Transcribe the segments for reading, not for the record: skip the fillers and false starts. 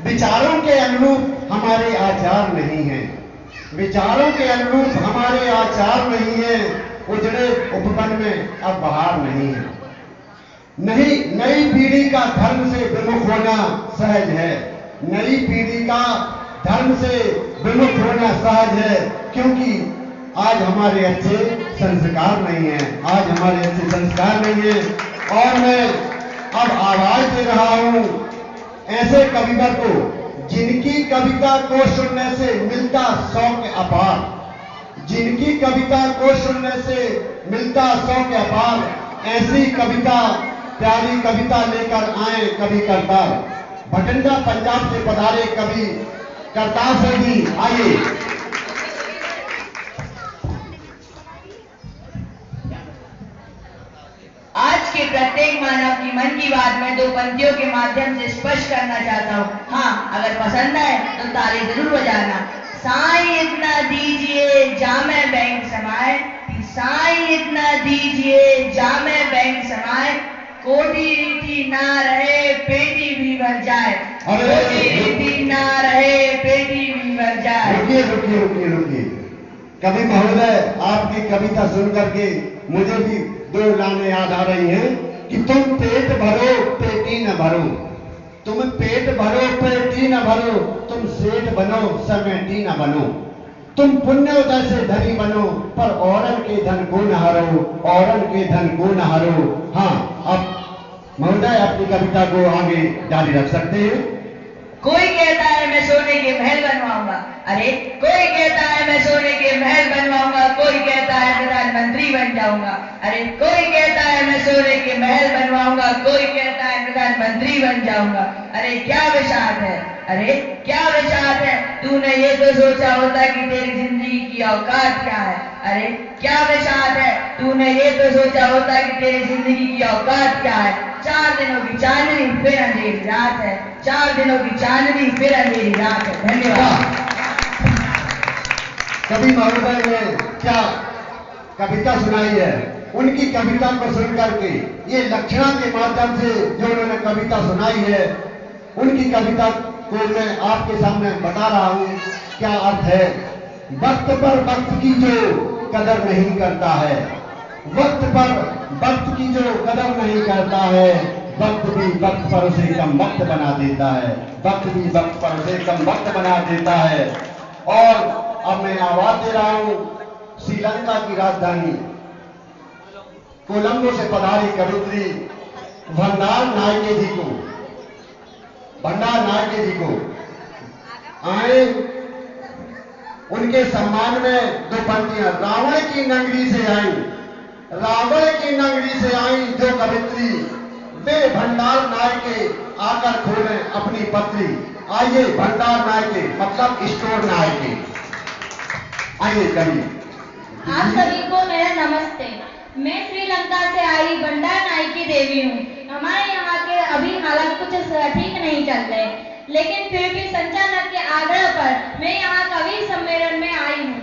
विचारों के अनुरूप हमारे आचार नहीं है, विचारों के अनुरूप हमारे आचार नहीं है। उजड़े उपवन में अब बहार नहीं है। नहीं, नई पीढ़ी का धर्म से विमुख होना सहज है। नई पीढ़ी का धर्म से विमुख होना सहज है, क्योंकि आज हमारे अच्छे संस्कार नहीं है, आज हमारे अच्छे संस्कार नहीं है। और मैं अब आवाज दे रहा हूं ऐसे कविता को जिनकी कविता को सुनने से मिलता शौक अपार, जिनकी कविता को सुनने से मिलता शौक अपार। ऐसी कविता, प्यारी कविता लेकर आए कवि करतार। भटिंडा पंजाब से पधारे कवि करतार से भी आइए। आज के प्रत्येक मानव की मन की बात में दो पंक्तियों के माध्यम से स्पष्ट करना चाहता हूँ। हाँ, अगर पसंद आए तो ताली जरूर बजाना। साईं इतना दीजिए जामे बैंक समाए, साईं इतना दीजिए जामे बैंक समाए, कोटी रीति ना रहे पेटी भी भर जाए, कोटी रीति ना रहे पेटी भी भर जाए। रुकिए रुकिए रुकिए रुकिए, कवि महोदय, आपकी कविता सुन करके मुझे भी दो लाने याद आ रही हैं कि तुम पेट भरो पेटी न भरो, तुम पेट भरो पेटी न भरो, तुम सेठ बनो समेटी न बनो, तुम पुण्योदय से धनी बनो पर औरन के धन को न हरो, औरन के धन को न हरो। हाँ, अब महोदय अपनी कविता को आगे जारी रख सकते हैं। कोई कहता है मैं सोने के महल बनवाऊंगा, अरे कोई कहता है मैं सोने के महल बनवाऊंगा, कोई कहता है प्रधानमंत्री बन जाऊंगा, अरे कोई कहता है मैं सोने के महल बनवाऊंगा, कोई कहता है प्रधानमंत्री बन जाऊंगा। अरे क्या विशाल है, अरे क्या विशाल है, तूने ये तो सोचा होता कि तेरी जिंदगी की औकात क्या है। अरे क्या विशाल है, तूने ये तो सोचा होता कि तेरी जिंदगी की औकात क्या है। 4 दिनों की चांदनी फिर अंधेरी रात है, 4 दिनों की चांदनी फिर अंधेरी रात है। धन्यवाद। कवि महोदय ने क्या कविता सुनाई है, उनकी कविता को सुन करके ये लक्षणा के माध्यम से जो उन्होंने कविता सुनाई है, उनकी कविता को मैं आपके सामने बता रहा हूं क्या अर्थ है। वक्त पर वक्त की जो कदर नहीं करता है, वक्त पर वक्त की जो कदर नहीं करता है, वक्त भी वक्त पर उसे कम वक्त बना देता है, वक्त भी वक्त पर उसे कम वक्त बना देता है। और अब मैं आवाज दे रहा हूं श्रीलंका की राजधानी कोलंबो से पधारी कवित्री भंडार नायके जी को, भंडार नायके जी को आए, उनके सम्मान में दो पंक्तियां। रावण की नगरी से आई, रावण की नगरी से आई जो कवित्री, वे भंडार नायके आकर खोले अपनी पत्री। आइए भंडार नायके मतलब स्टोर नायके, आइए कभी। आप सभी को मेरा नमस्ते। मैं श्रीलंका से आई भंडार नायकी देवी हूँ। हमारे यहाँ के अभी हालात कुछ ठीक नहीं चल रहे, लेकिन फिर भी संचालक के आग्रह पर मैं यहाँ कवि सम्मेलन में आई हूँ।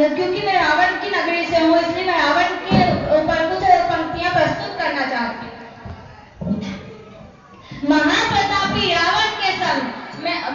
क्योंकि मैं रावण की नगरी से हूँ, इसलिए मैं रावण के ऊपर कुछ पंक्तियां प्रस्तुत करना चाहती हूँ। महाप्रतापी रावण के संग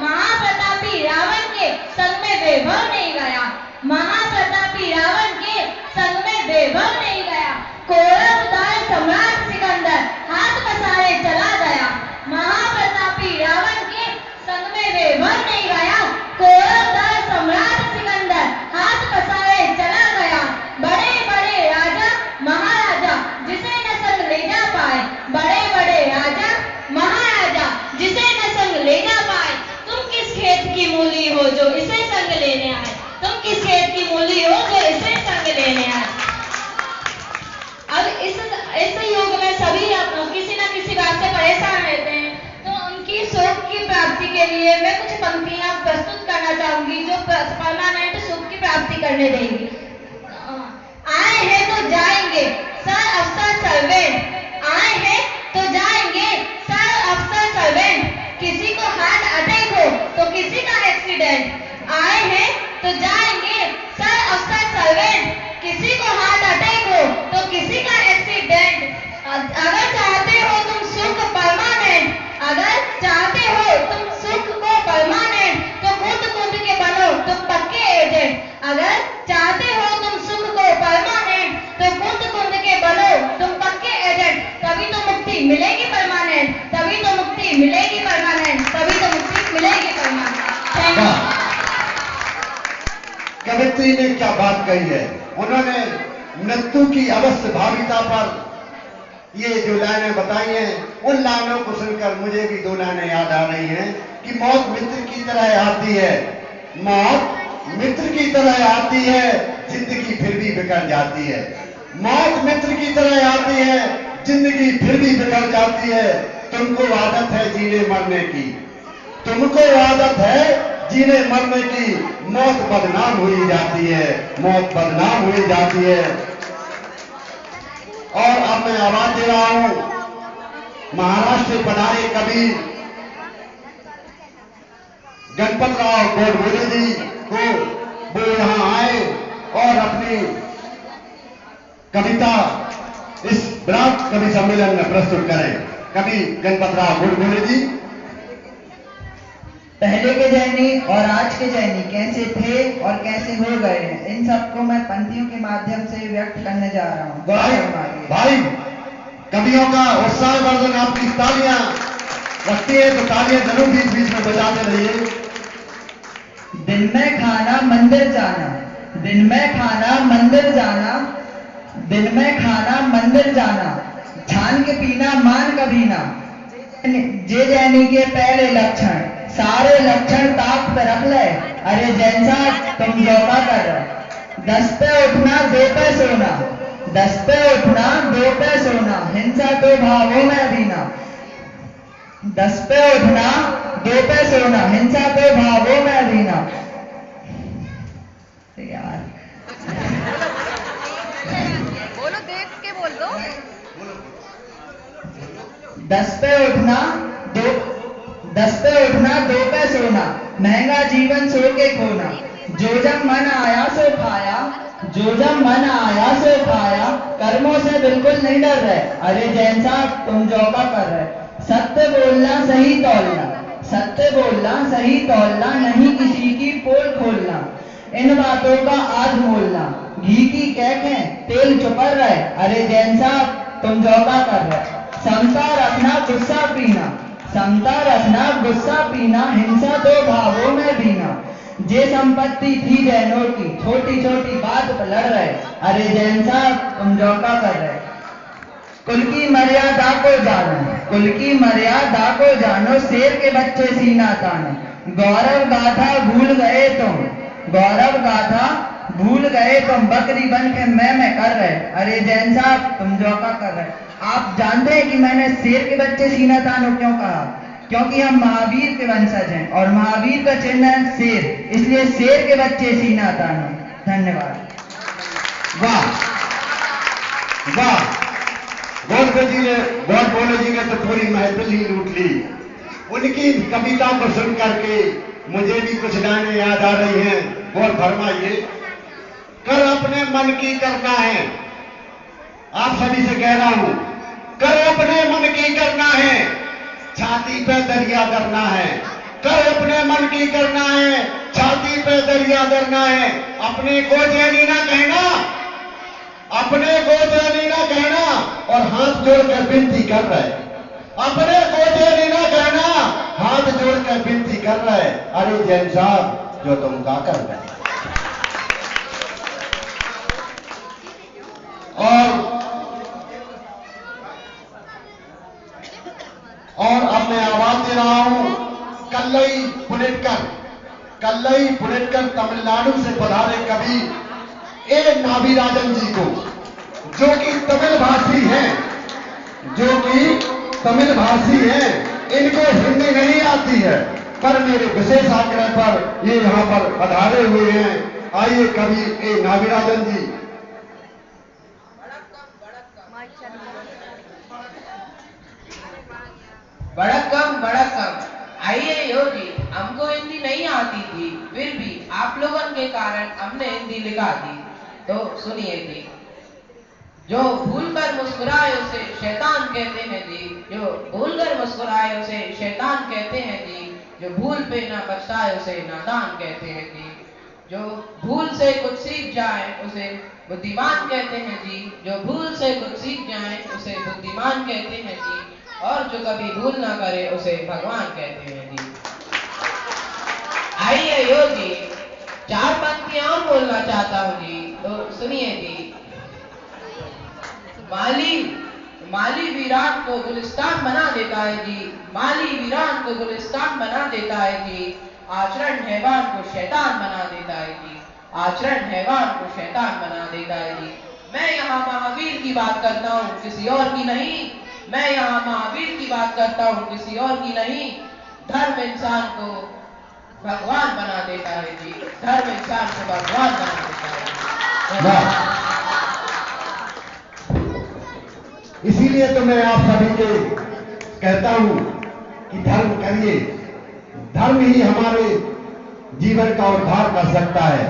महाप्रतापी रावण के संग में वैभव नहीं गया, महाप्रतापी रावण के संग में वैभव नहीं गया, कोरोदाय सम्राट सिकंदर हाथ पसारे चला गया, महाप्रतापी रावण के संग में वैभव नहीं गया, कोरोदाय सम्राट सिकंदर हाथ पसारे चला गया। बड़े बड़े राजा महाराजा जिसे न संग ले जा पाए, बड़े बड़े राजा महाराजा जिसे न संग ले जा पाए, तुम किस खेत की मूली हो जो इसे संग लेने आए, तुम किस खेत की मूली हो जो इसे संग लेने आए। अब इस युग में सभी किसी न किसी बात से परेशान रहते हैं, तो उनकी सुख की प्राप्ति के लिए मैं कुछ पंक्तियां प्रस्तुत करना चाहूंगी जो परमानेंट सुख की प्राप्ति करने देंगी। आए हैं तो जाएंगे सर अफसर सर्वेंट, आए हैं तो जाएंगे सर अफसर सर्वेंट, किसी को हार्ट अटैक हो तो किसी का एक्सीडेंट, आए हैं तो जाएंगे सर अफसर सर्वेंट, किसी को हार्ट अटैक हो तो किसी का एक्सीडेंट। अगर चाहते हो तुम सुख परमानेंट, सावित्री ने क्या बात कही है। उन्होंने मृत्यु की अवश्य भाविता पर ये जो लाइनें बताई हैं, उन लाइनों को सुनकर मुझे भी दो लाइनें याद आ रही हैं कि मौत मित्र की तरह आती है, मौत मित्र की तरह आती है, जिंदगी फिर भी बिगड़ जाती है। मौत मित्र की तरह आती है, जिंदगी फिर भी बिगड़ जाती है। तुमको आदत है जीने मरने की, तुमको आदत है जीने मरने की, मौत बदनाम हुई जाती है, मौत बदनाम हुई जाती है। और अब मैं आवाज दे रहा हूं महाराष्ट्र से पधारे कवि गणपतराव गोडबोले जी को, वो यहां आए और अपनी कविता इस विराट कवि सम्मेलन में प्रस्तुत करें। कवि गणपतराव गोडबोले जी। पहले के जैनी और आज के जैनी कैसे थे और कैसे हो गए हैं, इन सबको मैं पंक्तियों के माध्यम से व्यक्त करने जा रहा हूँ। भाई कवियों का उत्साह वर्धन, आपकी तालियां लगती है तो तालियां जरूर बीच बीच में बजाते रहिए। दिन में खाना मंदिर जाना, दिन में खाना मंदिर जाना, दिन में खाना मंदिर जाना, छान के पीना मान कभी ना, जे जैनी के पहले लक्षण, सारे लक्षण ताक पे रख ले। अरे जैसा तुम योगा कर रहे, 10 पे उठना 2 पे सोना, 10 पे उठना 2 पे सोना, हिंसा तो भावों में अधीना, 10 पे उठना 2 पे सोना, हिंसा तो भावों में अधीना। यार बोलो, देख के बोल दो। 10 पे उठना 2 पे सोना, महंगा जीवन सो के खोना, जो जब मन आया सो खाया, जो जब मन आया सो खाया, कर्मों से बिल्कुल नहीं डर रहे। अरे जैन साहब तुम जौका कर रहे, सत्य बोलना सही तौलना, सत्य बोलना सही तौलना, नहीं किसी की पोल खोलना, इन बातों का आज मोलना, घी की कैखें तेल चुपर रहे। अरे जैन साहब तुम जौका कर रहे, समता रखना गुस्सा पीना, समता रखना गुस्सा पीना, हिंसा तो भावों में बीना, जे संपत्ति थी जैनों की, छोटी छोटी बात पर लड़ रहे। अरे जैन साहब तुम जौका कर रहे, कुल की मर्यादा को जानो, कुल की मर्यादा को जानो, शेर के बच्चे सीना तानो, गौरव गाथा भूल गए तुम, गौरव गाथा भूल गए तुम, बकरी बन के मैं कर रहे। अरे जैन साहब तुम जौका कर रहे। आप जानते हैं कि मैंने शेर के बच्चे सीना तानो क्यों कहा? क्योंकि हम महावीर के वंशज हैं और महावीर का चिन्ह है शेर, इसलिए शेर के बच्चे सीना तानो। धन्यवाद। वाह वाह, गोडबोले जी ने तो पूरी महफिल ही लूट ली। उनकी कविता को सुन करके मुझे भी कुछ लाइनें याद आ रही हैं। गौर फरमाइए। कर अपने मन की करना है, आप सभी से कह रहा हूं, कर अपने मन की करना है, छाती पे दरिया धरना है, कर अपने मन की करना है, छाती पे दरिया धरना है, अपने को जैनी ना कहना, अपने को जैनी ना कहना, और हाथ जोड़कर विनती कर रहे, अपने को जैनी ना कहना, हाथ जोड़कर विनती कर रहे। अरे जैन साहब जो तुम गा कर रहे। और अब मैं आवाज दे रहा हूं कल्लई पुलिटकर तमिलनाडु से पधारे कवि ए नाविराजन जी को, जो कि तमिल भाषी हैं, जो कि तमिल भाषी हैं। इनको हिंदी नहीं आती है, पर मेरे विशेष आग्रह पर ये यहां पर पधारे हुए हैं। आइए कवि ए नाविराजन जी। वड़क्कम। आइए योगी, हमको हिंदी नहीं आती थी, फिर भी आप लोगों के कारण हमने हिंदी लिखा दी, तो सुनिए जी। जो भूलकर मुस्कुराए उसे शैतान कहते हैं जी, जो भूलकर मुस्कुराए उसे शैतान कहते हैं जी, जो भूल पे ना पछताए उसे नादान कहते हैं जी, जो भूल से कुछ सीख जाए उसे बुद्धिमान कहते हैं जी, जो भूल से कुछ सीख जाए उसे बुद्धिमान कहते हैं जी, और जो कभी भूल ना करे उसे भगवान कहते हैं जी। आइए योगी, 4 पंक्तियां और बोलना चाहता हूँ जी, तो सुनिए जी। माली विराट को गुलिस्तान बना देता है जी, माली विराट को गुलिस्तान बना देता है जी, आचरण हैवान को शैतान बना देता है जी, आचरण हैवान को शैतान बना देता है जी। मैं यहाँ महावीर की बात करता हूँ, किसी और की नहीं। मैं यहाँ महावीर की बात करता हूँ, किसी और की नहीं। धर्म इंसान को भगवान बना देता है जी, धर्म इंसान को भगवान बना देता है। वाह। इसीलिए तो मैं आप सभी के कहता हूं कि धर्म करिए, धर्म ही हमारे जीवन का उद्धार कर सकता है।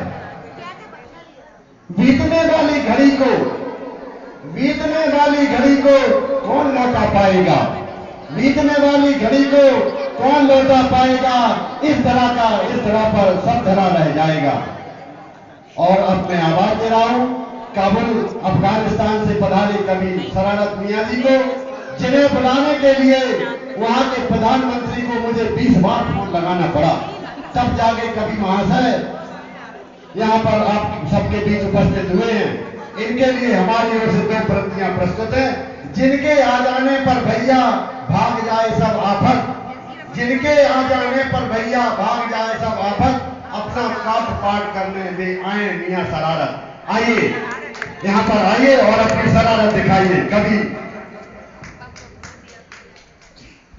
बीतने वाली घड़ी को कौन लौटा पाएगा? बीतने वाली घड़ी को कौन लौटा पाएगा? इस तरह पर सब धरा रह जाएगा। और अब मैं आवाज दे रहा हूं काबुल अफगानिस्तान से पधारे कवि शरारत मियां जी को, जिन्हें बुलाने के लिए वहां के प्रधानमंत्री को मुझे 20 बार फोन लगाना पड़ा, तब जाके कवि महाशय यहाँ पर आप सबके बीच उपस्थित हुए हैं। इनके लिए हमारी ओर से 2 प्रतियां प्रस्तुत हैं। जिनके आ जाने पर भैया भाग जाए सब आफत, जिनके आ जाने पर भैया भाग जाए सब आफत, अपना काट पाट करने में आए मियां शरारत। आइए यहाँ पर आइए और अपनी शरारत दिखाइए। कभी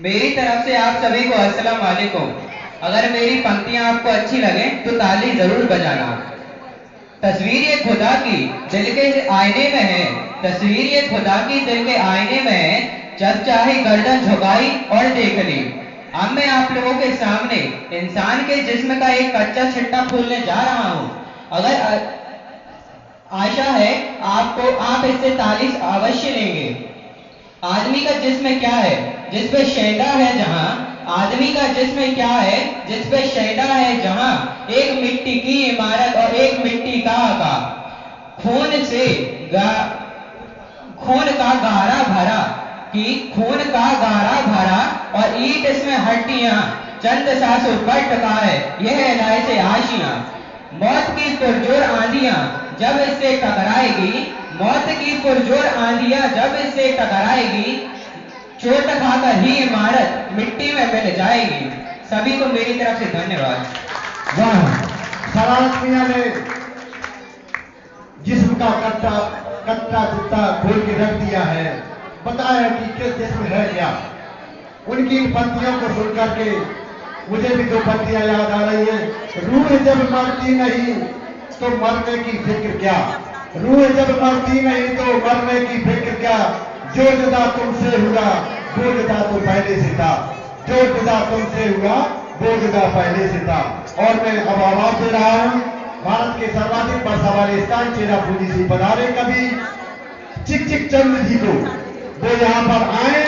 मेरी तरफ से आप सभी को अस्सलाम वालेकुम। अगर मेरी पंक्तियां आपको अच्छी लगे तो ताली जरूर बजाना। तस्वीर ये खुदा की दिल के आईने में है, तस्वीर ये खुदा की दिल के आईने में है, जब चाहे गर्दन झुकाई और देख ली। अब मैं आप लोगों के सामने इंसान के जिस्म का एक कच्चा छिट्टा खोलने जा रहा हूँ। अगर आशा है आपको, आप इससे ताली अवश्य लेंगे। आदमी का जिस्म क्या है? जिस पे शैदा है जहां, आदमी का जिस्म क्या है? जिस पे शैदा है जहां, एक मिट्टी की इमारत और एक मिट्टी का आका, खून का गारा भरा कि खून का गारा भरा और ईंट इसमें हड्डियां, चंद सांसों पर टका है यह इलाही से आशियां। मौत की पुरजोर आंधियां जब इससे टकराएगी, मौत की पुरजोर आंधियां जब इससे टकराएगी, चोट खाकर ही इमारत मिट्टी में मिल जाएगी। सभी को मेरी तरफ से धन्यवाद। वाह, शरारत मियां ने जिस्म का कट्टा चिट्टा खोल के रख दिया है, बताया कि किस जिस्म है क्या। उनकी इन पंक्तियों को सुनकर के मुझे भी 2 पंक्तियां याद आ रही हैं। रूह जब मरती नहीं तो मरने की फिक्र क्या, रूह जब मरती नहीं तो मरने की फिक्र क्या, जो जुदा तुमसे हुआ वो जुदा तो पहले से था, जो जुदा तुमसे हुआ वो जुदा पहले से था। और मैं अब आवाज दे रहा हूं भारत के सर्वाधिक वर्षा वाले स्थान चेरापूंजी से पधारे कवि चिक चिक चंद जी को, वो यहाँ पर आए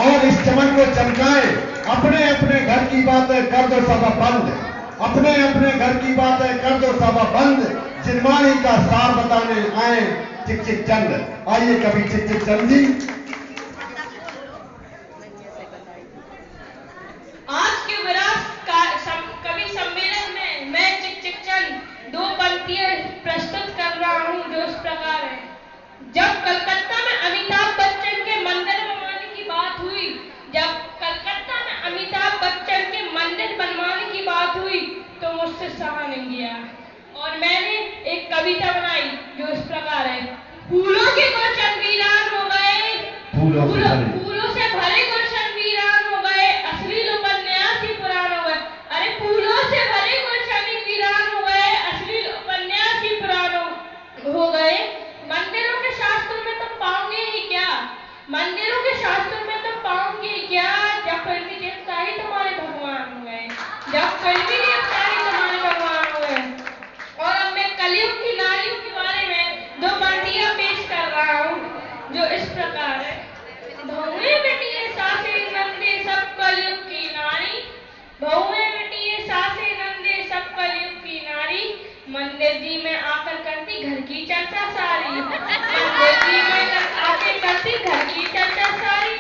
और इस चमन को चमकाए। अपने अपने घर की बातें कर दो सब बंद, अपने अपने घर की बातें कर दो सब बंद, जिनवाणी का सार बताने आए चिक चिक चंद। आइए कवि चिक चिक चंद जी। आज के विराट कवि सम्मेलन में मैं चिक चिक चंद 2 पंक्तियां प्रस्तुत कर रहा हूं जो इस प्रकार है। जब कलकत्ता में अमिताभ बच्चन के मंदिर बनवाने की बात हुई, जब कलकत्ता में अमिताभ बच्चन के मंदिर बनवाने की बात हुई तो मुझसे सहा नहीं गया और मैंने एक कविता बनाई जो इस प्रकार है। फूलों के गुलशन वीरान हो गए, फूलों से भरे गुलशन वीरान हो गए, अश्लील उपन्यास ही पुराण हो गए। अरे फूलों से भरे गुलशन वीरान हो गए, अश्लील उपन्यास ही पुराण हो गए। मंदिरों के शास्त्रों में तो पाओगे ही क्या, मंदिरों के शास्त्रों में तो पाओगे क्या, जब फिल्मी देवता ही तुम्हारे भगवान हो गए, जब फिल्मी देवता ही तुम्हारे भगवान हो गए। और अब मैं कलयुग की नारियों के बारे में 2 पंक्तियां पेश कर रहा हूँ जो इस प्रकार है। बहुए बेटिए सासे नंदे सब कलयुग की नारी, बहुए बेटिए सासे नंदे सब कलयुग की नारी, मंदिर जी में आकर करती घर की चर्चा सारी, मंदिर जी में आकर करती घर की चर्चा सारी।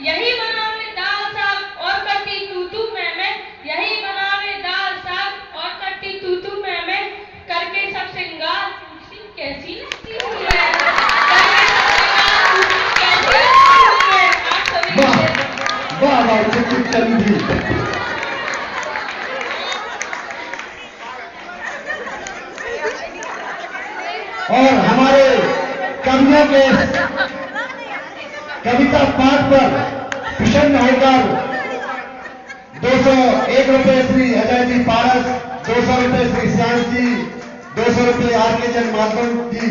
यही बनावे दाल साग और करती तू मैं, यही बनावे दाल जिंदाबाद चिक चिक चंद जी। और हमारे कवियों के कविता पाठ पर प्रसन्न होकर 201 रुपए श्री अजय जी पारस, 200 रुपए श्री श्याम जी, 200 रुपए आर.के. जन माधव जी,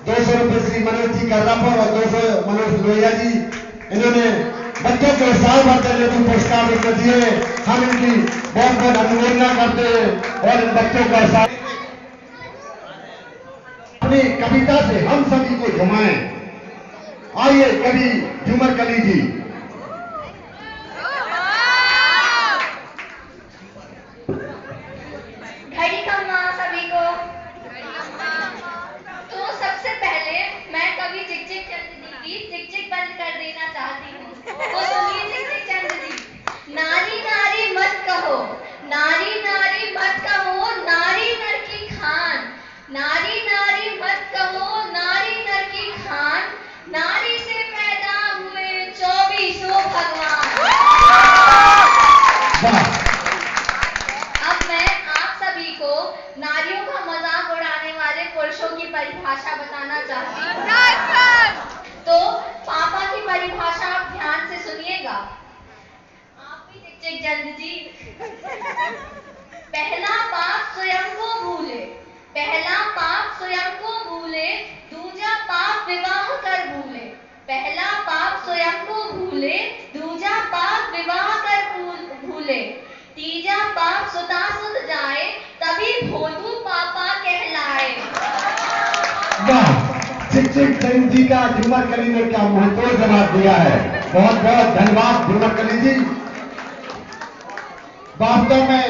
200 रुपए श्री मनोज जी कर्रापुर और 200 मनोज लोहिया जी। इन्होंने बच्चों को साल भर चले तो पुरस्कार देकर दिए। हम इनकी बहुत बहुत अनुमोदना करते हैं और इन बच्चों का साथ अपनी कविता से हम सभी को झुमाएं। आइए कवि झूमर कली जी। घड़ी का माँ सभी को। तो सबसे पहले मैं कवि चिक चिक चंद जी की चिक चिक बंद कर देना चाहती हूँ। तो सुनिए चिक चिक चंद जी। नारी नारी मत कहो, नारी नारी मत कहो, नारी नर की खान। नारी नारी मत कहो, नारी नर की खान। नारी से पैदा हुए 24 भगवान। अब मैं आप सभी को नारियों का मजाक उड़ाने वाले पुरुषों की परिभाषा बताना चाहती हूँ। तो पापा की परिभाषा आप ध्यान से सुनिएगा। आप भी चिक चिक चंद जी। पहला पाप स्वयं को भूले, पहला पाप स्वयं को भूले, दूजा पाप विवाह कर भूले। पहला पाप स्वयं को भूले, दूजा पाप विवाह कर भूले। तीजा पाप सुता सुध जाए, तभी भोलू पापा कहलाए। वाह, चिक चिक चंद जी का झूमर कली ने क्या मुंहतोड़ जवाब दिया है। बहुत बहुत धन्यवाद झूमर कली जी। वास्तव में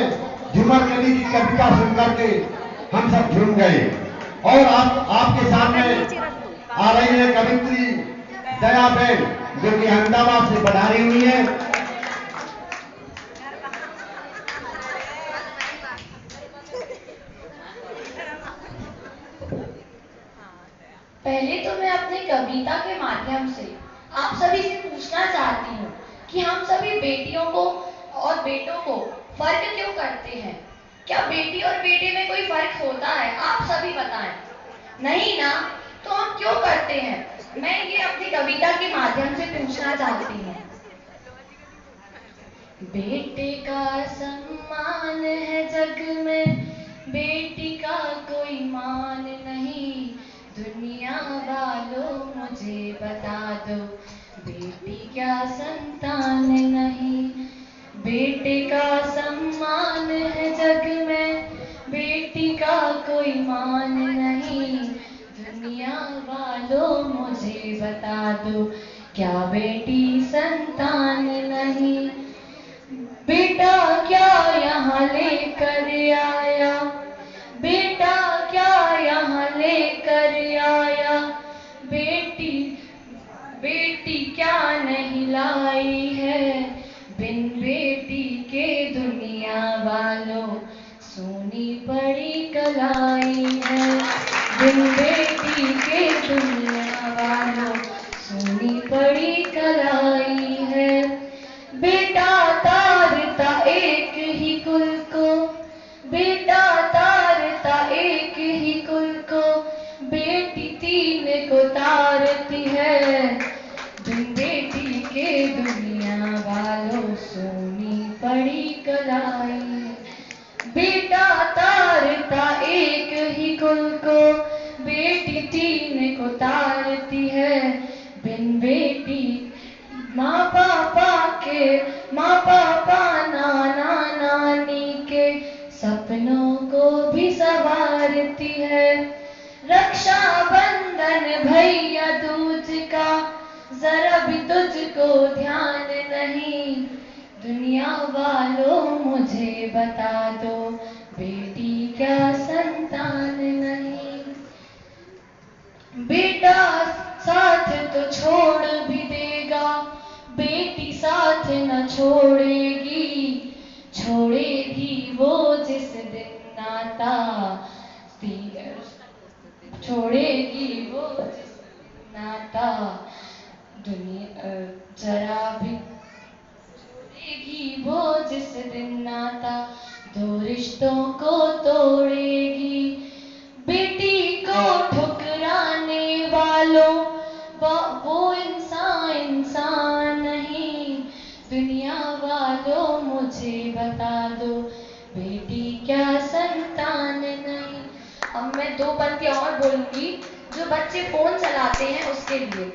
झूमर कली की कविता सुनकर के हम सब झूम गए। और आपके सामने आ रही है कवित्री दयाबेन, जो कि अहमदाबाद से पधारी हुई है। पहले तो मैं अपनी कविता के माध्यम से आप सभी से पूछना चाहती हूँ कि हम सभी बेटियों को और बेटों को फर्क क्यों करते हैं? क्या बेटी और बेटे में कोई फर्क होता है? आप सभी बताएं। नहीं ना, तो हम क्यों करते हैं? मैं ये अपनी कविता के माध्यम से पूछना चाहती हूँ। बेटे का सम्मान है जग में, बेटी का कोई मान नहीं। दुनिया वालों मुझे बता दो, बेटी क्या संतान नहीं। बेटे का सम्मान है जग में, बेटी का कोई मान नहीं। दुनिया वालों मुझे बता दो, क्या बेटी संतान नहीं। बेटा क्या यहाँ लेकर आया, बेटा क्या यहाँ लेकर आया। बेटी क्या नहीं लाई है, बिन बेटी के दुनिया वालों सोनी पड़ी कलाई है। बिन बेटी के दुनिया वालों सोनी पड़ी कलाई है। बेटा तारता एक ही कुल को, बेटा तारता एक ही कुल को। बेटी 3 को तारती है, बिन बेटी के दुनिया वालों सोनी पड़ी कलाई। बेटा तारता एक ही कुल को, बेटी 3 को तारती है। बिन बेटी माँ पापा नाना नानी के सपनों को भी संवारती है। रक्षा बंधन भैया दूज का, जरा भी तुझको ध्यान नहीं। दुनिया वालों मुझे बता दो, बेटी क्या संतान नहीं। बेटा साथ तो छोड़ भी देगा, बेटी साथ न छोड़ेगी। छोड़ेगी वो जिस दिन नाता, छोड़ेगी वो जिस दिन नाता। दुनिया जरा भी जिस दिन नाता दो रिश्तों को तोड़ेगी। बेटी को ठुकराने वालों वो इंसान नहीं। दुनिया वालों मुझे बता दो, बेटी क्या संतान नहीं। अब मैं 2 पंक्तियां और बोलूंगी जो बच्चे फोन चलाते हैं उसके लिए।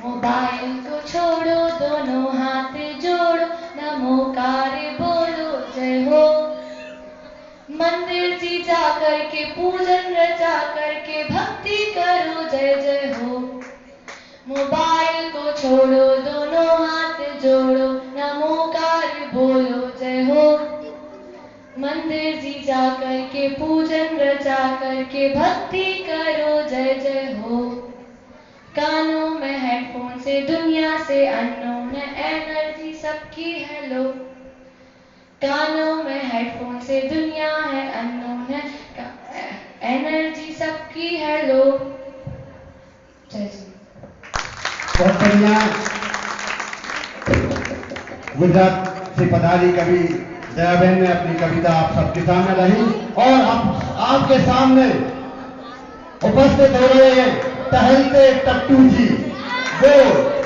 मोबाइल को छोड़ो, दोनों हाथ जोड़ो, नमोकार बोलो जय हो। मंदिर जी जा करके पूजन रचा करके भक्ति करो जय जय हो। मोबाइल को छोड़ो, दोनों हाथ जोड़ो, नमोकार बोलो जय हो। मंदिर जी जा करके पूजन रचा करके भक्ति करो जय जय हो। कानों में हेडफोन से दुनिया से अननोन एनर्जी सबकी हेलो। कानों में हेडफोन से दुनिया है अननोन है एनर्जी सबकी हेलो। जय जी। बहुत बढ़िया। गुजरात से पधारी कवि दयाबेन ने अपनी कविता आप सबके सामने रही और अब आपके सामने उपस्थित हो रहे हैं टहलते टट्टू जी। वो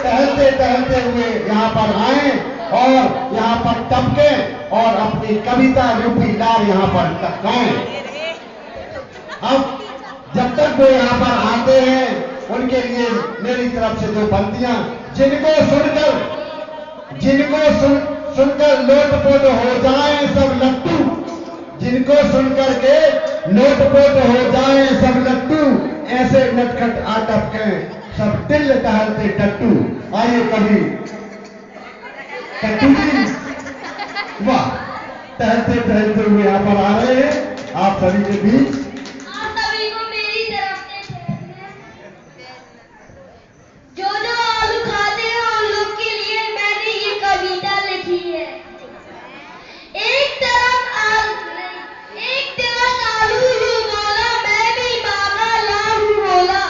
टहलते टहलते हुए यहाँ पर आए और यहाँ पर टपके और अपनी कविता रूपी लार यहाँ पर टपकाएं। अब जब तक वो यहाँ पर आते हैं उनके लिए मेरी तरफ से 2 पंक्तियां जिनको सुनकर लोटपोट हो जाएं सब लट्टू। जिनको सुनकर के लोटपोट हो जाएं सब लट्टू, ऐसे नटखट आटप के सब दिल टहलते टट्टू। आइए कभी टट्टू जी, वाह, टहलते टहलते हुए यहाँ पर आ रहे हैं आप सभी के बीच। आप सभी को मेरी तरफ से जो आलू खाते हैं उन लोग के लिए मैंने ये कविता लिखी है। एक दिवस आलू यूं बोला, मैं भी मांगा लालू बोला।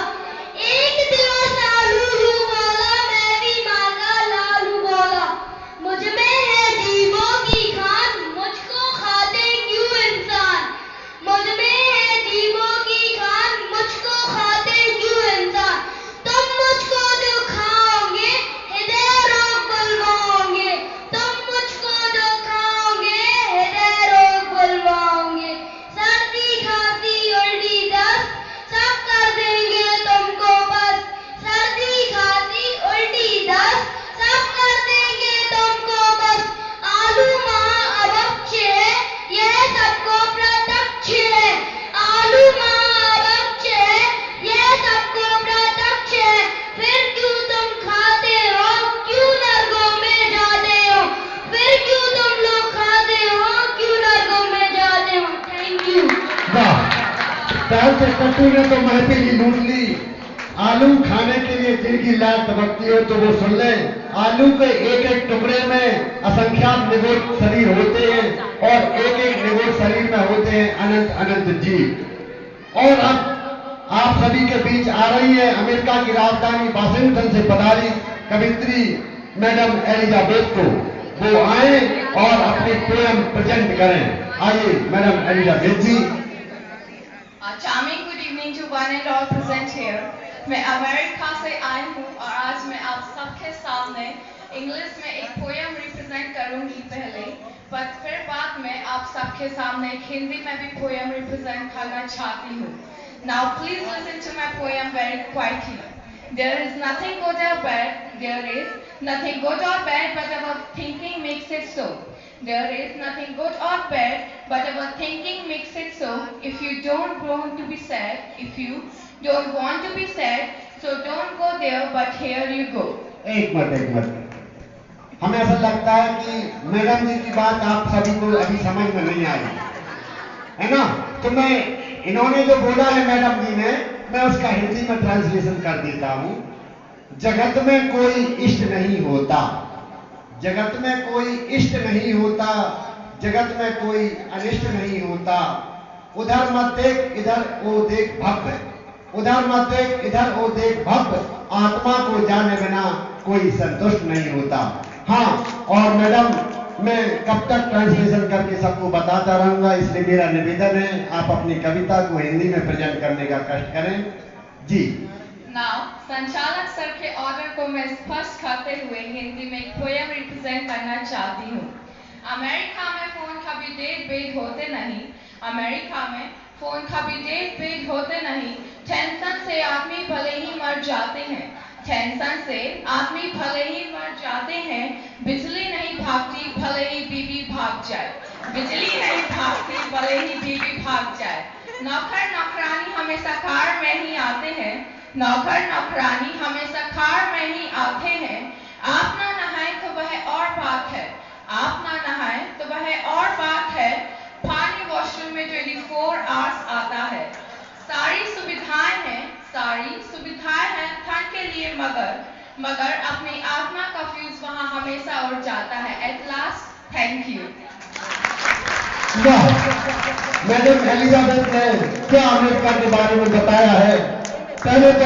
एक दिवस आलू यूं बोला, मैं भी मांगा लालू बोला। मुझ में है जीवों की खान, मुझको खाते क्यों इंसान। मुझ में है जीवों की खान, मुझको खाते क्यों इंसान। तुम मुझको जो खाओगे हृदय रोग बुलवाओगे। तुम मुझको जो खाओगे हृदय रोग बुलवाओगे। सर्दी खांसी उल्टी दस्त सब कर देंगे तुमको बस। सर्दी खांसी उल्टी दस्त सब कर देंगे तुमको बस। आलू महाअभक्ष है यह सबको प्रत्यक्ष है। आलू महाअभक्ष है यह सबको प्रत्यक्ष है। फिर क्यों तुम खाते हो, क्यों नरकों में जाते हो। फिर क्यों तुम लोग खाते हो, क्यों नरकों में जाते हो। Thank you. वाह, टहलते टट्टू ने तो महफिल ही लूट ली। आलू खाने के लिए जिनकी लाल तबकती हो तो वो सुन ले। आलू के एक एक टुकड़े में असंख्यात निगोट शरीर होते हैं और एक एक निगोट शरीर में होते हैं अनंत अनंत जीव। और अब आप सभी के बीच आ रही है अमेरिका की राजधानी वाशिंगटन से पधारी कवित्री मैडम एलिजाबेथ को। वो आए और अपनी पोएम प्रेजेंट करें। आइए madam Elizabeth ji. Charming good evening to one and all present here. मैं अमेरिका से आई हूँ और आज मैं आप सबके सामने इंग्लिश में एक पोएम रिप्रेजेंट करूँगी पहले, पर फिर बाद में आप सबके सामने एक हिंदी में भी पोएम रिप्रेजेंट करना चाहती हूँ। Now please listen to my poem very quietly. There is nothing good or bad. There is nothing good or bad, but our thinking makes it so. There is nothing good or bad, but our thinking makes it so. If you don't want to be sad, if you don't want to be sad, so don't go there, but here you go. एक minute. हमें ऐसा लगता है कि madam जी की बात आप सभी को अभी समझ में नहीं आई है ना। तो मैं इन्होंने जो बोला है मैडम जी ने, मैं उसका हिंदी में ट्रांसलेशन कर देता हूँ। जगत में कोई इष्ट नहीं होता, जगत में कोई इष्ट नहीं होता, जगत में कोई अनिष्ट नहीं होता। उधर मत देख इधर वो देख भक्त, उधर मत देख इधर वो देख भक्त। आत्मा को जाने बिना कोई संतुष्ट नहीं होता। हाँ, और मैडम मैं कब तक ट्रांसलेशन करके सबको बताता रहूंगा, इसलिए मेरा निवेदन है आप अपनी कविता को हिंदी में प्रेजेंट करने का कष्ट करें जी। Now, संचालक सर के ऑर्डर को मैं स्पष्ट करते हुए हिंदी में एक पोयम रिप्रेजेंट करना चाहती हूँ। अमेरिका में फोन कभी डेट बेट होते नहीं, अमेरिका में फोन कभी डेट बेट होते नहीं, टेंशन से आदमी भले ही मर जाते हैं, टेंशन से आदमी भले ही मर जाते हैं, बिजली नहीं भागती भले ही बीवी भाग जाए, बिजली नहीं भागती भले ही बीवी भाग जाए, नौकर नौकरानी हमेशा कार में ही आते हैं, नौकर नौकरानी हमेशा कार में ही आते हैं, आप ना नहाए तो वह और बात है, आप ना नहाए तो वह और बात है, पानी वॉशरूम में 24 आवर्स आता है, सारी सुविधाएं हैं ठंड के लिए, मगर अपनी आत्मा का फ्यूज वहां हमेशा उड़ जाता है। At last, thank you. Madam Elizabeth ने क्या अमेरिका के बारे में बताया है। पहले तो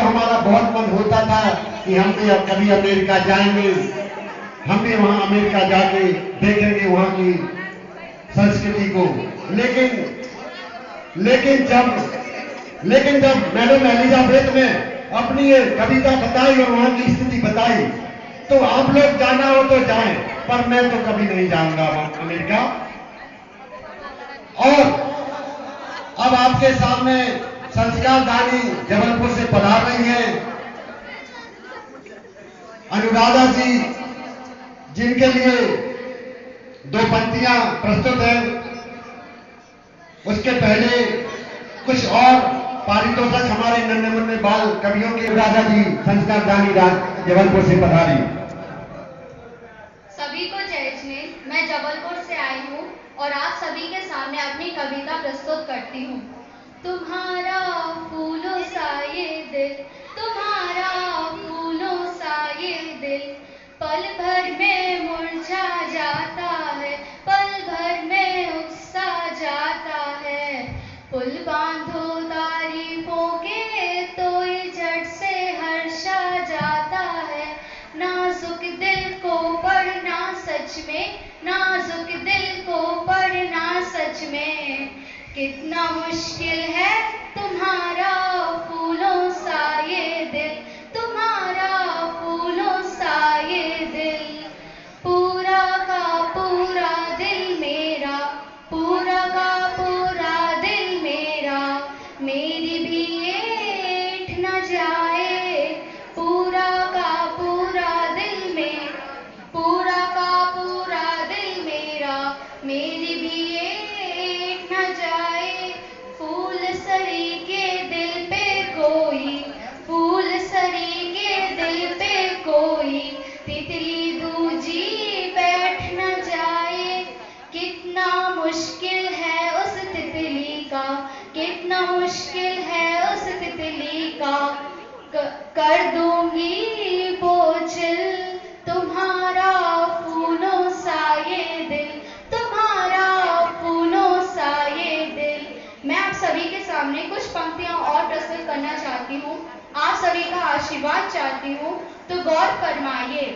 हमारा बहुत मन होता था कि हम भी अब कभी अमेरिका जाएंगे, हम भी वहां अमेरिका जाके देखेंगे वहां की संस्कृति को, लेकिन जब मैडम एलिजाबेथ ने अपनी ये कविता बताई और वहां की स्थिति बताई, तो आप लोग जाना हो तो जाएं, पर मैं तो कभी नहीं जाऊंगा अमेरिका। और अब आपके सामने संस्कार दानी जबलपुर से पधार रही हैं अनुराधा जी, जिनके लिए 2 पंक्तियां प्रस्तुत हैं। उसके पहले कुछ और पारितोषिक हमारे नन्हे मुन्ने बाल कवियों के अनुराधा जी संस्कार दानी जबलपुर से पधारी। सभी को जय जिने, मैं जबलपुर से आई हूँ और आप सभी के सामने अपनी कविता प्रस्तुत करती हूँ। तुम्हारा फूलों सा ये दिल, तुम्हारा फूलों सा ये दिल, पल भर में मुरझा जाता है, पल भर में उकसा जाता है, पुल बांधो तारीफों के तो ये झट से हर्षा जाता है, नाजुक दिल को पढ़ना सच में, नाजुक दिल को पढ़ना सच में, कितना मुश्किल है तुम्हारा फूलों सा ये दिल, तुम्हारा फूलों सा ये दिल, पूरा का पूरा दिल मेरा, पूरा का पूरा दिल मेरा, मेरी भी ऐठ न जाए, पूरा का पूरा दिल में, पूरा का पूरा दिल मेरा, मेरी भी ऐठ न जाए, फूल सरी के दिल पे कोई, फूल सरी के दिल पे कोई, तितली दूजी बैठ न जाए, कितना मुश्किल है उस तितली का, कितना मुश्किल है उस तितली का, कर दूंगी बोझिल तुम्हारा फूलों सा ये दिल, तुम्हारा फूलों सा ये दिल। मैं आप सभी के सामने कुछ पंक्तियां और प्रस्तुत करना चाहती हूँ, आप सभी का आशीर्वाद चाहती हूँ, तो गौर फरमाइए।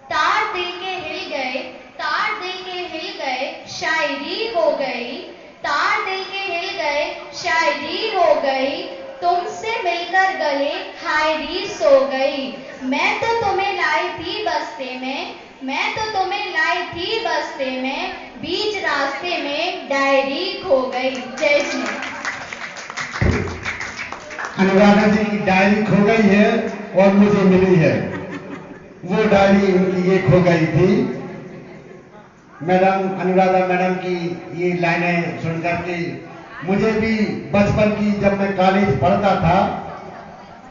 तार दिल के हिल गए, तार दिल के हिल गए, शायरी हो गई, तार दिल के हिल गए, शायरी हो गई, तुमसे मिलकर गले हायरी सो गई, मैं तो तुम्हें लाई थी बस्ते में, मैं तो तुम्हें लाई थी बस्ते में, बीच रास्ते में डायरी खो गई। जय श्री। अनुराधा जी की डायरी खो गई है और मुझे मिली है, वो डायरी उनकी ये खो गई थी। मैडम अनुराधा मैडम की ये लाइनें सुनकर के मुझे भी बचपन की, जब मैं कॉलेज पढ़ता था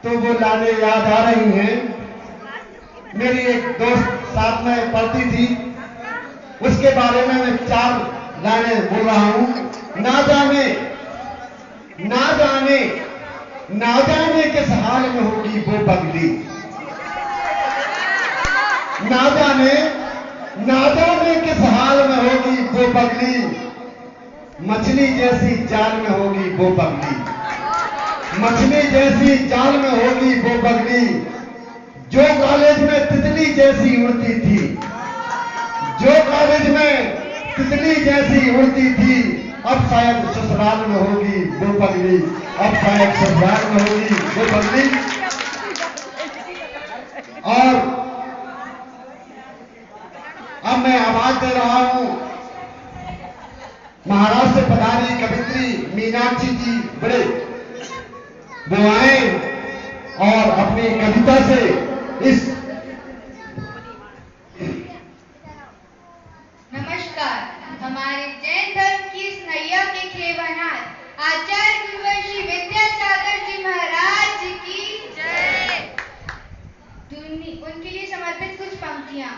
तो वो लाइनें याद आ रही हैं। मेरी एक दोस्त साथ में पढ़ती थी, उसके बारे में मैं 4 लाइनें बोल रहा हूं। ना जाने ना जाने ना जाने किस हाल में होगी वो पगली, ना जाने किस हाल में होगी वो पगली, मछली जैसी जाल में होगी वो पगली, मछली जैसी जाल में होगी वो पगली, जो कॉलेज में तितली जैसी उड़ती थी, जो कॉलेज में तितली जैसी उड़ती थी, अब शायद ससुराल में होगी वो पगली, अब शायद ससुराल में होगी वो पगली। और अब मैं आवाज दे रहा हूं महाराष्ट्र से पधारी कवित्री मीनाक्षी जी बड़े, वो आए और अपनी कविता से इस नमस्कार। हमारे जैन धर्म की इस नैया के खेवनार आचार्य गुरुवर श्री विद्यासागर जी महाराज जी की जय। उनके लिए समर्पित कुछ पंक्तियां।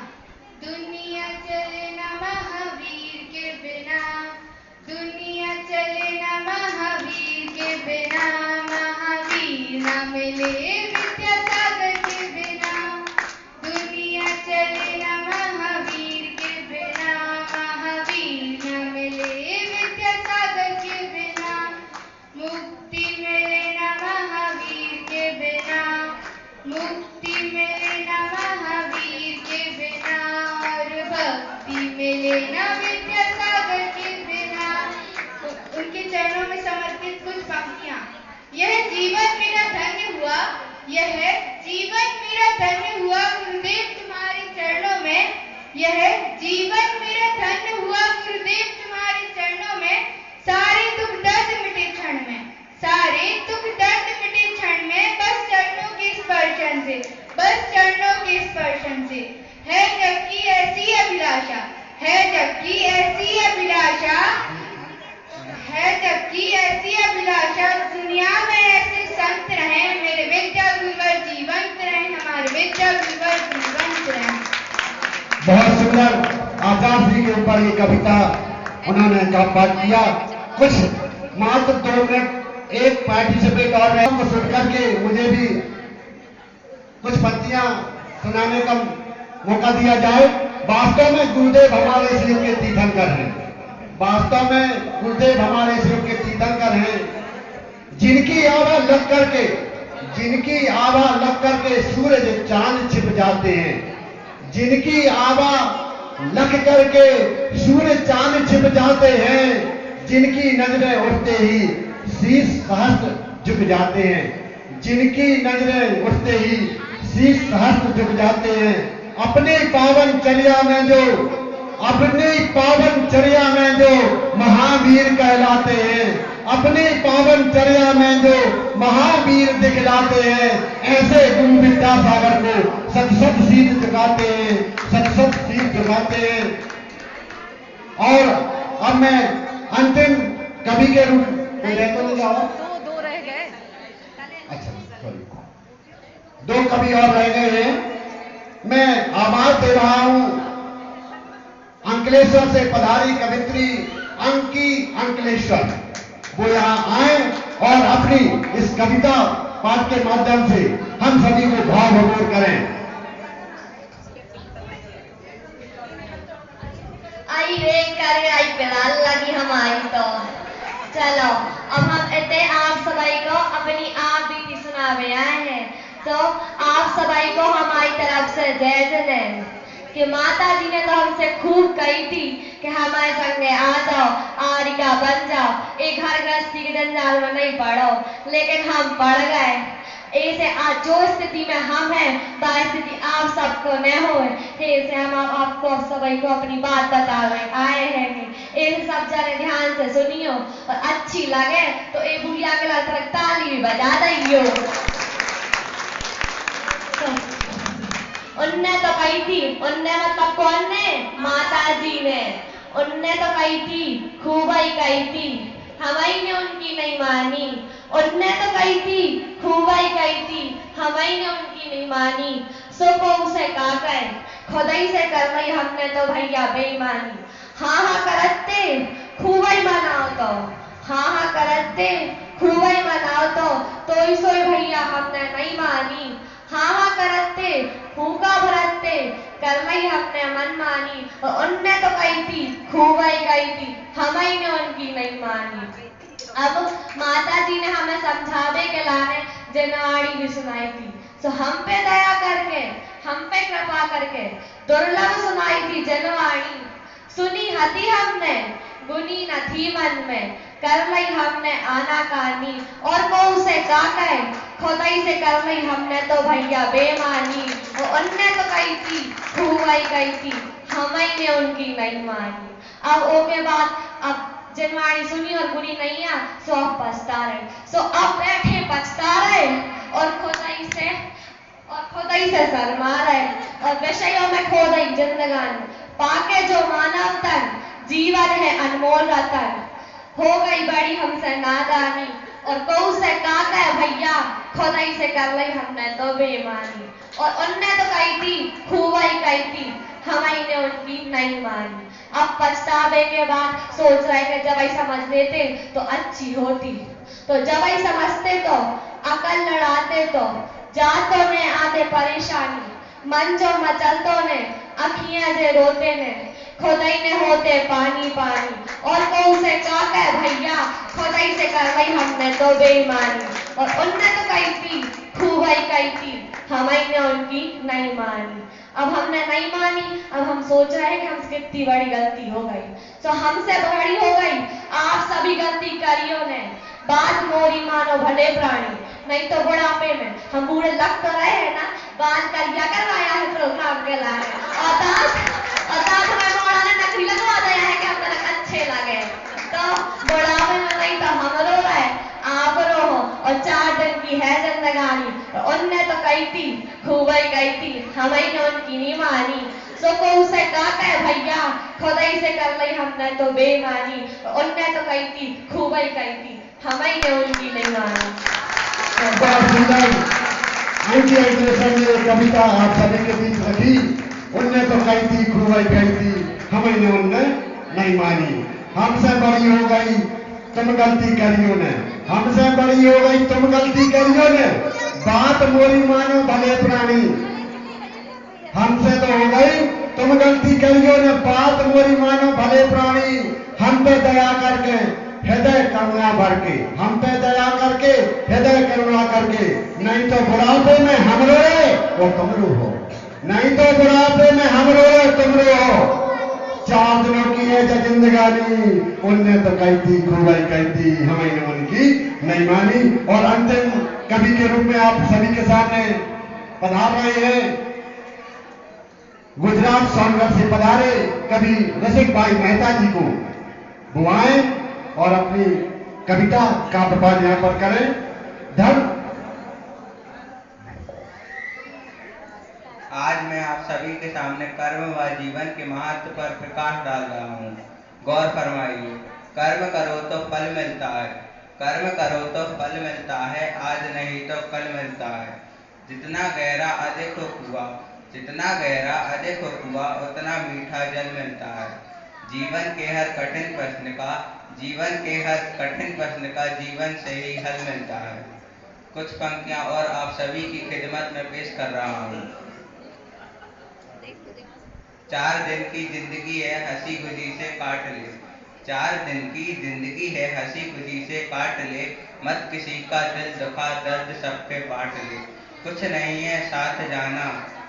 दुनिया चले ना महावीर के बिना, दुनिया चले ना महावीर के बिना, महावीर ना मिले विद्यासागर के बिना, दुनिया चले ना महावीर के बिना, महावीर ना मिले विद्यासागर के बिना, मुक्ति मिले ना महावीर के बिना, मुक्ति मिले ना महावीर के बिना, और भक्ति मिले ना विद्यासागर के बिना। उनके चरणों में समर्पित कुछ पंक्तियां। यह जीवन मेरा धन्य हुआ, यह जीवन मेरा धन्य हुआ गुरुदेव तुम्हारे चरणों में, यह जीवन मेरा धन्य हुआ गुरुदेव तुम्हारे चरणों में, सारे दुख दर्द मिटे क्षण में, सारे दुख दर्द मिटे क्षण में, बस चरणों के स्पर्शन से, बस चरणों के स्पर्शन से। है जग की ऐसी अभिलाषा, है जग की ऐसी अभिलाषा, है जग की ऐसी अभिलाषा, दुनिया में ऐसे संत रहे, मेरे विद्या गुरुवर जीवंत रहे, हमारे विद्या गुरुवर जीवंत रहे। बहुत सुंदर आचार्य जी के ऊपर ये कविता उन्होंने पाठ किया। कुछ मात्र 2 मिनट एक पार्टिसिपेट और रहे को सुन करके मुझे भी कुछ पंक्तियां सुनाने का मौका दिया जाए। वास्तव में गुरुदेव हमारे इस युग के तीर्थंकर हैं, वास्तव में गुरुदेव हमारे इस युग के तीर्थंकर हैं, जिनकी आभा लग करके, जिनकी आभा लग करके सूरज चांद छिप जाते हैं, जिनकी आभा लग करके सूरज चांद छिप जाते हैं, जिनकी नजरें उठते ही शीश सहस्त्र झुक जाते हैं, जिनकी नजरें उठते ही शीश सहस्त्र झुक जाते हैं। अपने पावन चर्या में जो, अपनी पावन चर्या में जो महावीर कहलाते हैं, अपनी पावन चर्या में जो महावीर दिखलाते हैं, ऐसे गुरु विद्यासागर को सत सत शीश झुकाते हैं, सत सत शीश झुकाते हैं। और अब मैं अंतिम कवि के रूप में रहते नहीं जाओ, दो रह गए। अच्छा सॉरी, 2 कवि और रह गए हैं। मैं आवाज दे रहा हूं अंकलेश्वर से पधारी कवित्री अंकी अंकलेश्वर, वो यहाँ आए और अपनी इस कविता पाठ के माध्यम से हम सभी को भाव विभोर करें। आई रे करे आई पिलाल लगी हम आई तो चलो अब हम इतने आप सभी को अपनी आप बीती सुनावे आए हैं। तो आप सभी को हमारी तरफ से जय जय। कि माता जी ने तो हमसे खूब कही थी कि हमारे संगे आ जाओ, आरिका बन जाओ, एक घर गृहस्थी के जंजाल में नहीं पड़ो, लेकिन हम पड़ गए। ऐसे आज जो स्थिति में हम हैं, वह स्थिति आप सबको न हो, ऐसे हम आपको सभी को अपनी बात बता रहे आए हैं। इन सब जने ध्यान से सुनियो और अच्छी लगे तो ए बुढ़िया के लाल ताली भी बजा दियो। उनने तो कही थी, उनने मतलब कौन ने? माता जी ने। उनने तो कही थी, खूब ही कही थी, हमारी ने उनकी नहीं मानी। उनने तो कही थी, खूब ही कही थी, हमारी ने उनकी नहीं मानी। सो को उसे का कर, खुद ही से कर रही हमने तो भैया बेईमानी। हाँ हाँ करते खूब ही मनाओ तो, हाँ हाँ करते खूब ही मनाओ तो ही सोई भैया हमने नहीं मानी। हाँ हाँ करते फूका भरते कर रही हमने मन मानी। और उनने तो कही थी, खूब ही कही थी, हमें ने उनकी नहीं मानी। अब माता जी ने हमें समझावे के लाने जनवाड़ी भी सुनाई थी। सो हम पे दया करके, हम पे कृपा करके दुर्लभ सुनाई थी जनवाणी, सुनी हती हमने गुनी न थी मन में, कर लई हमने आनाकानी, और को से का कहे खुदाई से कर लई हमने तो भैया बेमानी, और उनने तो कही थी खूबाई कही थी, हमें ने उनकी नहीं मानी। अब ओके बाद अब जनवाणी सुनी और बुरी नहीं आ, सो अब पछता रहे, सो अब बैठे पछता रहे और खुदाई से शर्मा रहे, और विषयों में खो गई जिंदगानी, पाके जो मानव तन जीवन है अनमोल रतन, हो गई बड़ी हमसे नादानी, और कऊ से का कहे भैया खुदाई से कर ली हमने तो बेमानी, और उनने तो कही थी खूबाई कही थी, हमें ने उनकी नहीं मानी। अब पछतावे के बाद सोच रहे कि जब आई समझ लेते तो अच्छी होती, तो जब आई समझते तो अकल लड़ाते तो जातो ने आते परेशानी, मन जो मचलतो ने अखियां जे रोते ने, खुदाई ने होते पानी पानी, और को से का कहे भैया खुदाई से कर गई हमने तो बेईमानी, और उनने तो कही थी खूबाई कही थी, हमें ने उनकी नहीं मानी। अब हमने नहीं मानी, अब हम सोच रहे हैं कि हमसे कितनी बड़ी गलती हो गई, तो हमसे बड़ी हो गई आप सभी गलती करियो ने, बात मोरी मानो भले प्राणी, नहीं तो बुढ़ापे में हम बूढ़े लग तो रहे हैं ना, बात करिया करवाया है प्रोग्राम के लाए, और हमें मोड़ा ने नकली लगवा दिया है कि हम अच्छे लगे, तो बुढ़ापे में नहीं तो हम रो रहे आप रो हो, और 4 दिन की है जिंदगानी, उनने तो कही थी खूबाई कही थी, हमें ने उनकी नहीं मानी, सो को उसे का कहे भैया खुदाई से कर ली हमने तो बेमानी, उनने तो कही थी खूबाई कही थी, हमें ने उनकी नहीं मानी। बहुत सुंदर ने कविता आप सभी के बीच रखी, उनने तो कही थी खूबाई कही थी, हमें ने उनने नहीं मानी, हमसे बड़ी हो गई तुम गलती करियो ने, हमसे बड़ी हो गई तुम गलती करियो ने, बात मोरी मानो भले प्राणी, हमसे तो हो गई तुम गलती करियो ने, बात मोरी मानो भले प्राणी, हम पे दया करके हृदय करुणा भर के, हम पे दया करके हृदय करुणा करके, नहीं तो बुढ़ापे में हम रोए और तुम रो, नहीं तो बुढ़ापे में हम रोए तुम रो, 4 दिनों की है जिंदगानी, उनने तो कही थी खूबाई कही थी, हमें ने उनकी नहीं मानी। और अंतिम कवि के रूप में आप सभी के सामने पधार रहे हैं गुजरात सोनगढ़ से पधारे कवि रसिक भाई मेहता जी को बुआएं और अपनी कविता का प्रपात यहां पर करें। धर्म आज मैं आप सभी के सामने कर्म व जीवन के महत्व पर प्रकाश डाल रहा हूँ। गौर फरमाइए। कर्म करो तो फल मिलता है, कर्म करो तो फल मिलता है, आज नहीं तो कल मिलता है। जितना गहरा अधिक हो कुआं, जितना गहरा अधिक हो कुआं, उतना मीठा जल मिलता है। जीवन के हर कठिन प्रश्न का, जीवन के हर कठिन प्रश्न का जीवन से ही हल मिलता है। कुछ पंक्तियां और आप सभी की खिदमत में पेश कर रहा हूँ। 4 दिन की जिंदगी है, हंसी खुशी से काट ले। 4 दिन की जिंदगी है, हंसी खुशी से काट ले। मत किसी का दिल दुखा, दर्द सबके बांट ले। कुछ नहीं है साथ जाना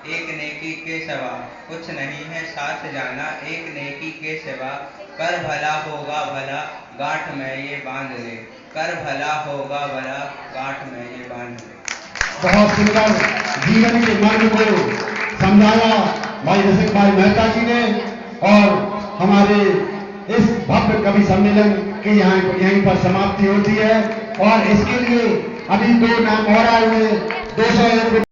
एक नेकी के सिवा, कुछ नहीं है साथ जाना एक नेकी के सिवा। कर भला होगा भला, गांठ में ये बांध ले। कर भला होगा भला, गांठ में ये बांध ले। बहुत सुंदर जीवन के मर्म को समझाया भाई रसिक भाई मेहता जी ने। और हमारे इस भव्य कवि सम्मेलन की यहीं पर समाप्ति होती है। और इसके लिए अभी 2 नाम और आए हुए 201